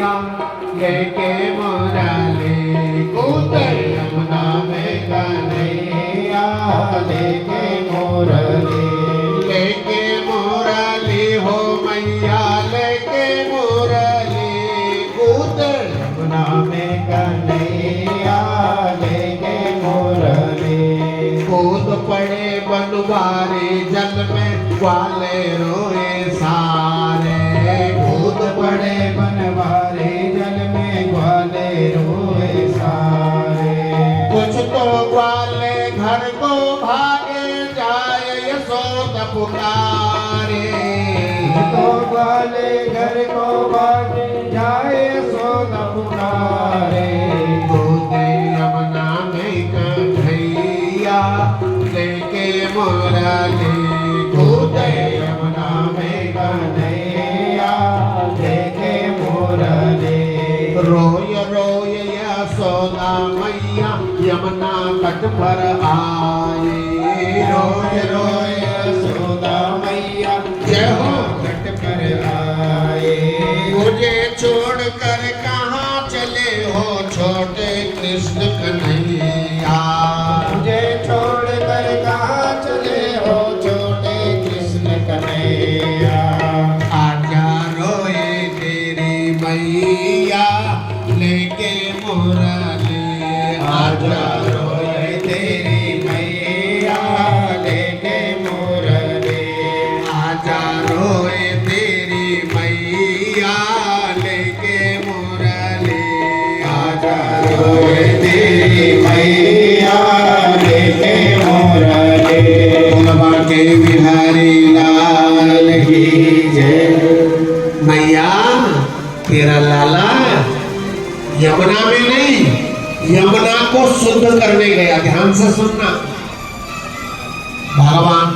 मैया लेके मुरली कूदे यमुना में कन्हैया लेके मुरली हो मैया लेके मुरली कूदे यमुना में कन्हैया लेके मुरली कूद पड़े बनवारी जल में ग्वाले रोए सारे कूद पड़े बनवारी जल में ग्वाले रोए सारे कुछ तो ग्वाले घर को भागे जाए यशोदा पुकारे तो ग्वाले घर को भागे जाए यशोदा पुकारे कूदे यमुना में कन्हैया लेके मुरली कूदे यमुना में कन्हैया लेके मुरली रोय रोय यशोदा मैया यमुना तट पर आए रोय रोय यशोदा मैया जय हो तट पर आए मुझे छोड़कर कहाँ चले हो छोटे कृष्ण कन्हैया मुझे छोड़कर कहाँ चले हो छोटे कृष्ण कन्हैया आजा रोए तेरी मैया लेके मुरली आजा रोए तेरी मैया लेके मुरली आजा रोए तेरी मैया लेके मुरली आजा रोए तेरी मैया लेके मुरली भगवान के बिहारी लाल की जय मैया तेरा लाला यमुना में नहीं यमुना को शुद्ध करने गया ध्यान से सुनना भगवान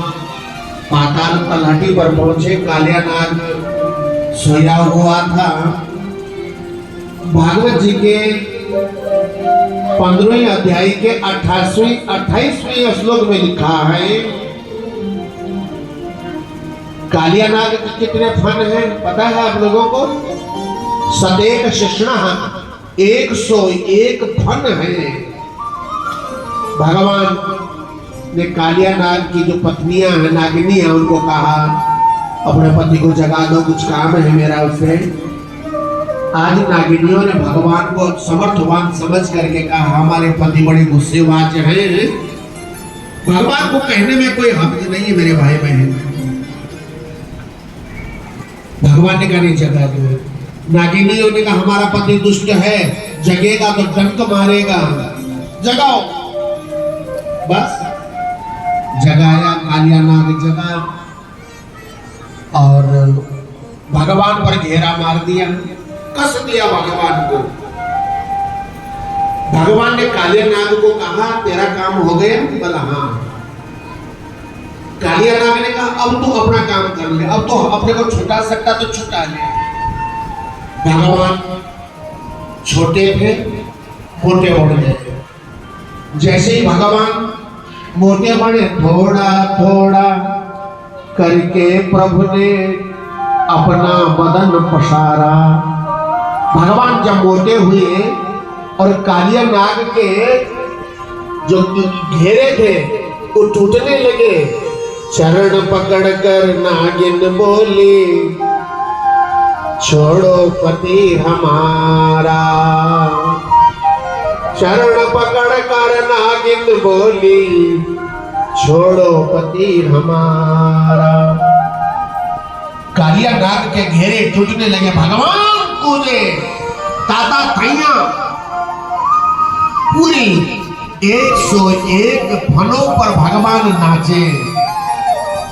पाताल तलहटी पर पहुंचे कालिया नाग सोया हुआ था भागवत जी के 15वें अध्याय के 28वें श्लोक में लिखा है कालिया नाग के कितने फन हैं पता है आप लोगों को सदेक शिष्णा 101 फन है भगवान ने कालिया नाग की जो पत्नियां हैं नागिनी हैं उनको कहा अपने पति को जगा दो कुछ काम है मेरा उससे आज नागिनियों ने भगवान को समर्थवान समझ करके कहा हमारे पति बड़े गुस्सेबाज हैं भगवान को कहने में कोई हर्ज नहीं है मेरे भाई बहन भगवान ने कहा नहीं जगा दो नागिनियों ने कहा हमारा पति दुष्ट है जगेगा तो डंक मारेगा जगाओ बस जगाया कालिया नाग जगा और भगवान पर घेरा मार दिया कस दिया भगवान को भगवान ने कालिया नाग को कहा तेरा काम हो गया बोला हाँ कालिया नाग ने कहा अब तू अपना काम कर ले अब तो अपने को छुटा सकता तो छुटा ले भगवान छोटे थे मोटे बन गए जैसे ही भगवान मोटे बने थोड़ा थोड़ा करके प्रभु ने अपना बदन पसारा भगवान जब मोटे हुए और कालिया नाग के जो घेरे थे वो टूटने लगे चरण पकड़कर नागिन बोली छोड़ो पति हमारा चरण पकड़कर नागिन बोली छोड़ो पति हमारा कालिया नाग के घेरे टूटने लगे भगवान कूदे ताता थैया पूरी 101 फनों पर भगवान नाचे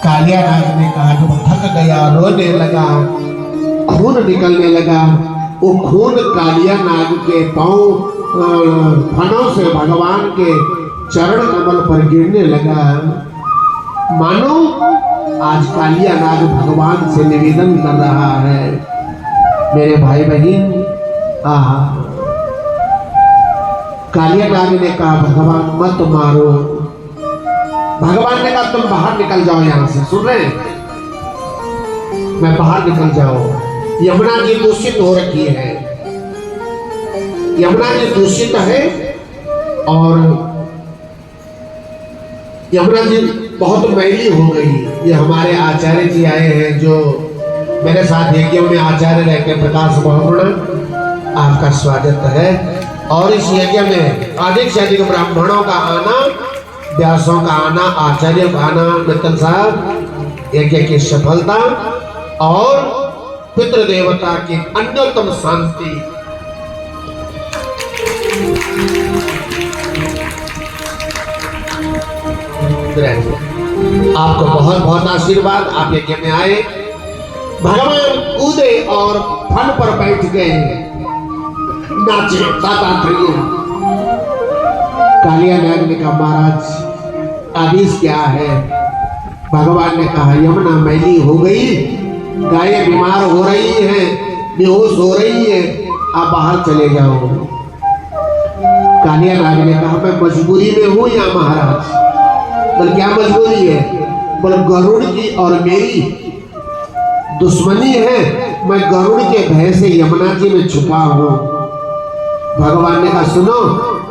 कालिया नाग ने कहा जब थक गया रोने लगा खून निकलने लगा वो खून कालिया नाग के पांव फनों से भगवान के चरण कमल पर गिरने लगा मानो आज कालिया नाग भगवान से निवेदन कर रहा है मेरे भाई बहन कालिया नाग ने कहा भगवान मत मारो भगवान ने कहा तुम बाहर निकल जाओ यहां से सुन रहे मैं बाहर निकल जाओ यमुना जी दूषित हो रखी है यमुना जी दूषित है और यमुना जी बहुत मैली हो गई। ये हमारे आचार्य जी आए हैं जो मेरे साथ यज्ञ में आचार्य रहते प्रकाश बहुगुण, आपका स्वागत है। और इस यज्ञ में अधिक से अधिक ब्राह्मणों का आना, व्यासों का आना, आचार्य का आना, मित्तल साहब यज्ञ की सफलता और पितृदेवता की अन्योतम शांति। आपको बहुत बहुत आशीर्वाद। आप यज्ञ में आए, भगवान कूदे और फन पर बैठ गए, नाचे गाता थे। कालिया नाग ने कहा महाराज आदेश क्या है? भगवान ने कहा यमुना मैली हो गई, गायें बीमार हो रही हैं, बेहोश हो रही है, आप बाहर चले जाओ। कालिया नाग ने कहा मैं मजबूरी में हूं या महाराज? बोले क्या मजबूरी है? बोले गरुड़ की और मेरी दुश्मनी है, मैं गरुड़ के भय से यमुना जी में छुपा हूं। भगवान ने कहा सुनो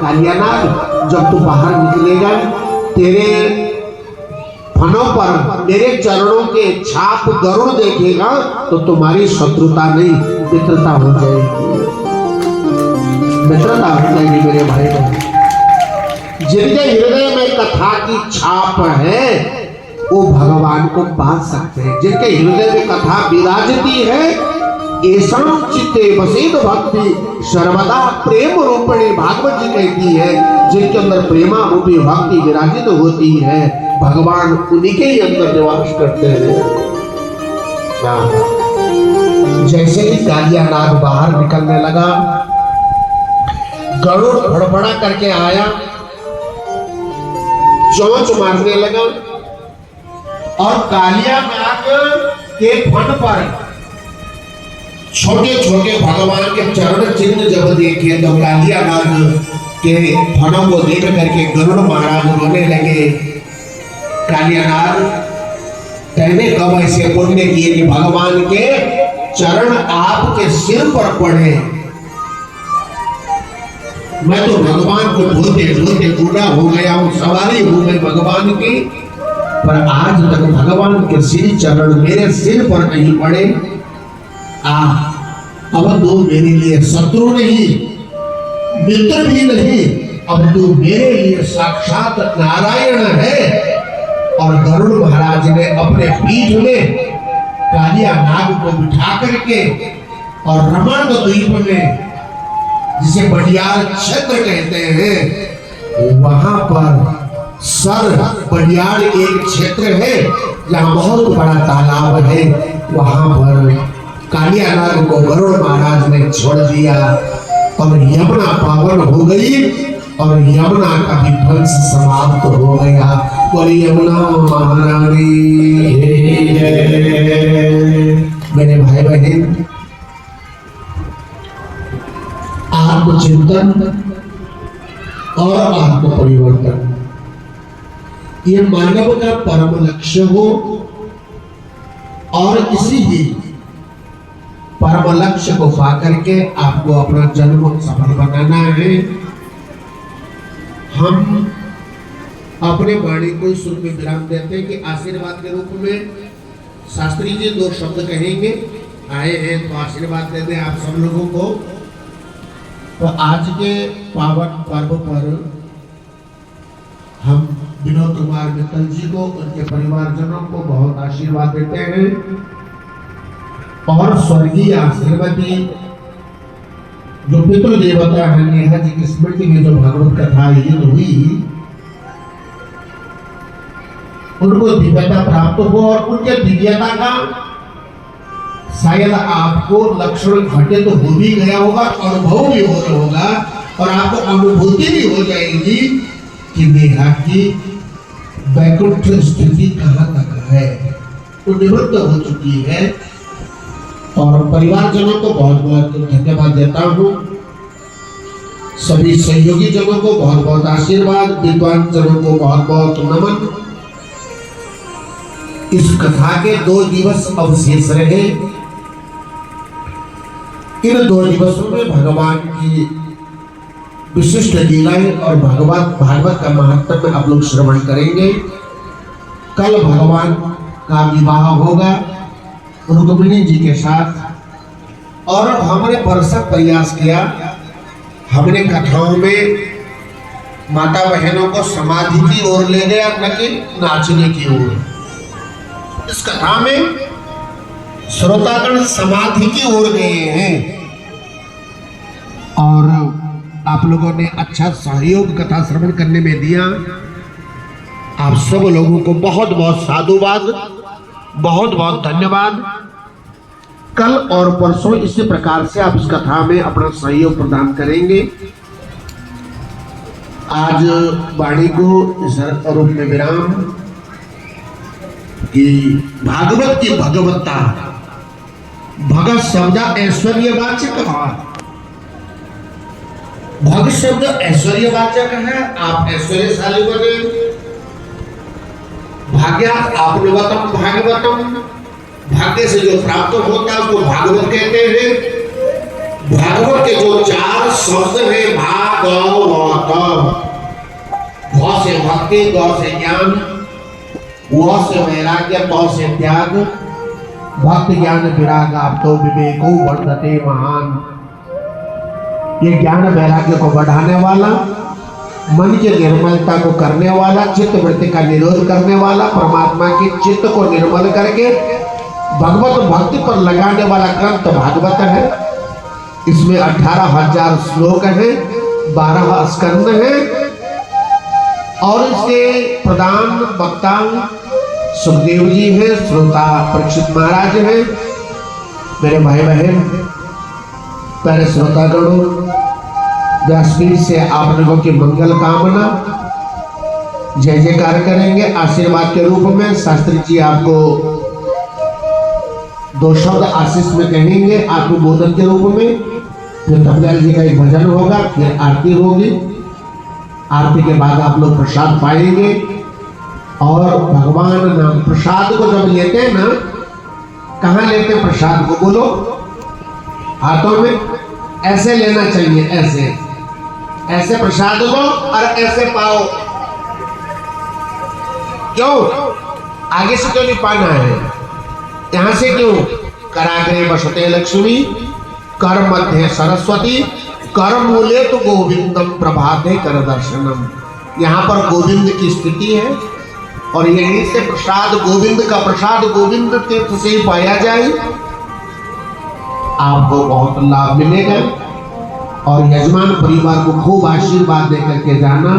कालियानाग, जब तू बाहर निकलेगा तेरे फनों पर मेरे चरणों के छाप गरुड़ देखेगा तो तुम्हारी शत्रुता नहीं मित्रता हो जाएगी। मित्रता हो जाएगी मेरे भाई बहन। जिनके हृदय में कथा की छाप है वो भगवान को पा सकते हैं। जिनके हृदय में कथा विराजती है, ऐसा चित्ते वसेद भक्ति सर्वदा प्रेम रूपिणी, भागवत जी कहती है जिनके अंदर प्रेमा रूपी भक्ति विराजित होती है, भगवान उन्हीं के ही अंदर निवास करते हैं। जैसे ही कालिया नाग बाहर निकलने लगा, गरुड़ फड़फड़ा करके आया, चोंच मारने लगा और कालिया नाग के फन पर छोटे छोटे भगवान के चरण चिन्ह जब देखे तो कालिया नाग के फनों को देख करके गरुड़ महाराज रोने लगे। कालिया नाग कहने कब ऐसे पुण्य किए कि भगवान के चरण आपके सिर पर पड़े। मैं तो भगवान को ढोते ढोते बूढ़ा हो गया हूं, सवारी हो गई भगवान की, पर आज तक भगवान के सिर चरण मेरे सिर पर नहीं पड़े। अब तू मेरे लिए शत्रु नहीं, मित्र भी नहीं, अब तू मेरे लिए साक्षात नारायण है। और गरुड़ महाराज ने अपने पीठ में कालिया नाग को बिठा करके और रमण द्वीप में, जिसे बड़ियार क्षेत्र कहते हैं, वहां पर सर बड़ियार एक क्षेत्र है जहां बहुत बड़ा तालाब है, वहां पर कालिया नाग को गरुड़ महाराज ने छोड़ दिया और यमुना पावन हो गई और यमुना का विध्वंस समाप्त हो गया। बोली यमुना महारानी। मेरे भाई बहन, आत्मचिंतन और आत्म परिवर्तन ये मानव का परम लक्ष्य हो और इसी ही परम लक्ष्य को पा करके आपको अपना जन्म सफल बनाना है। हम अपने वाणी को सुर में विराम देते हैं कि आशीर्वाद के रूप में शास्त्री जी दो शब्द कहेंगे। आए हैं तो आशीर्वाद देते हैं आप सब लोगों को। तो आज के पावन पर्व पर हम विनोद कुमार मित्तल जी को, उनके परिवारजनों को बहुत आशीर्वाद देते हैं और स्वर्गीय श्रीमती जो पितृ देवता है नेहा जी की स्मृति में जो भगवत कथा आयोजित हुई, उनको दिव्यता प्राप्त हो और उनके दिव्यता का शायद आपको लक्षण घटित तो हो भी गया होगा, अनुभव भी हो रहा होगा और आपको अनुभूति भी हो जाएगी कि नेहा की वैकुंठ स्थिति कहां तक है, वो निवृत्त हो चुकी है। और परिवारजनों को बहुत बहुत धन्यवाद देता हूँ, सभी सहयोगी जनों को बहुत बहुत आशीर्वाद, विद्वान जनों को बहुत बहुत नमन। इस कथा के 2 दिवस अवशेष रहे। इन 2 दिवसों में भगवान की विशिष्ट लीलाएं और भागवत का महत्व आप लोग श्रवण करेंगे। कल भगवान का विवाह होगा रुक्मिणी जी के साथ। और हमने भरसक प्रयास किया, हमने कथाओं में माता बहनों को समाधि की ओर ले गया, न कि नाचने की ओर। इस कथा में श्रोतागण समाधि की ओर गए हैं और आप लोगों ने अच्छा सहयोग कथा श्रवण करने में दिया। आप सब लोगों को बहुत बहुत साधुवाद, बहुत बहुत धन्यवाद। कल और परसों इसी प्रकार से आप इस कथा में अपना सहयोग प्रदान करेंगे। आज वाणी को इस रूप में विराम कि भागवत की भगवत्ता, भगत शब्द ऐश्वर्यवाचक है। भग शब्द ऐश्वर्यवाचक है। आप ऐश्वर्यशाली बने। भाग्या आपनवतम भागवतम, भाग्य से जो प्राप्त होता है उसको भागवत कहते हैं। भागवत के जो 4 शब्द हैं, भागवत, भ से भक्ति, ग से ज्ञान, व से वैराग्य, त से त्याग। भक्ति ज्ञान विराग आप तो विवेको वर्धते महान। ये ज्ञान वैराग्य को बढ़ाने वाला, मन की निर्मलता को करने वाला, चित्त वृत्ति का निरोध करने वाला, परमात्मा के चित्त को निर्मल करके भगवत भक्ति पर लगाने वाला ग्रंथ भागवत है। इसमें 18,000 श्लोक हैं, 12 स्कंद हैं और इसके प्रधान वक्ता सुखदेव जी हैं, श्रोता परीक्षित महाराज हैं। मेरे भाई बहन, प्यारे श्रोतागणों, व्यासपीठ से आप लोगों की मंगल कामना, जय जयकार करेंगे। आशीर्वाद के रूप में शास्त्री जी आपको 2 शब्द आशीष में कहेंगे, आत्मबोधन के रूप में। फिर धमलाल जी का एक भजन होगा, फिर आरती होगी। आरती के बाद आप लोग प्रसाद पाएंगे। और भगवान नाम प्रसाद को जब लेते हैं ना, कहाँ लेते हैं प्रसाद को? बोलो। हाथों में ऐसे लेना चाहिए, ऐसे ऐसे प्रसाद लो और ऐसे पाओ। क्यों? आगे से क्यों नहीं पाना है? यहां से क्यों? कराग्रे बसते लक्ष्मी, कर मध्य सरस्वती, कर मूले तो गोविंदम प्रभाते कर दर्शनम। यहाँ पर गोविंद की स्थिति है और यहीं से प्रसाद, गोविंद का प्रसाद गोविंद तीर्थ से ही पाया जाए। आपको बहुत लाभ मिलेगा और यजमान परिवार को खूब आशीर्वाद देकर के जाना।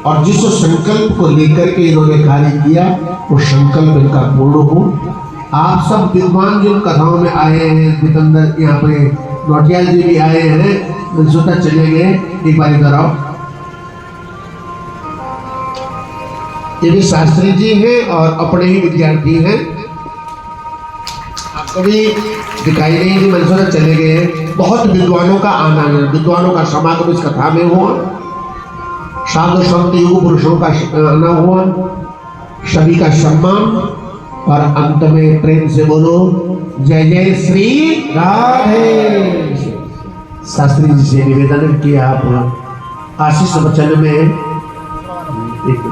और जिस संकल्प को लेकर के इन्होंने कार्य किया वो संकल्प इनका पूर्ण हो। आप सब विद्वान जो कथाओं में आए हैं, जितेंद्र यहाँ पे नौटियाल जी भी आए हैं, मनसूता चले गए, एक बार इधर आओ। ये भी शास्त्री जी हैं और अपने ही विद्यार्थी हैं। आपको भी दिखाई नहीं कि मनसूता चले गए। बहुत विद्वानों का आना है, विद्वानों का समागम इस कथा में हुआ। साधु संत युग पुरुषों का आना हुआ, सभी का सम्मान। और अंत में प्रेम से बोलो जय जय श्री राधे। शास्त्री जी से निवेदन किया आप आशीष वचन में एक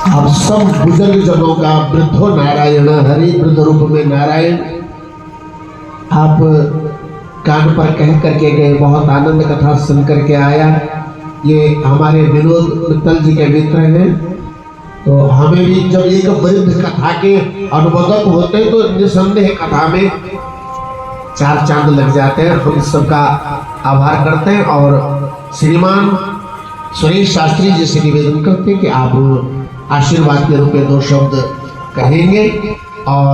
आप सब बुजुर्ग जनों का वृद्धो नारायण, हरि वृद्ध रूप में नारायण। आप कान पर कह करके गए, बहुत आनंद कथा सुन करके आया। ये हमारे विनोद मित्तल जी के मित्र हैं। तो हमें भी जब एक वृद्ध कथा के अनुवादक होते हैं तो निसंदेह कथा में 4 चांद लग जाते हैं। हम सबका आभार करते हैं और श्रीमान सुरेश शास्त्री जी से निवेदन करते हैं कि आप आशीर्वाद के रूप में 2 शब्द कहेंगे। और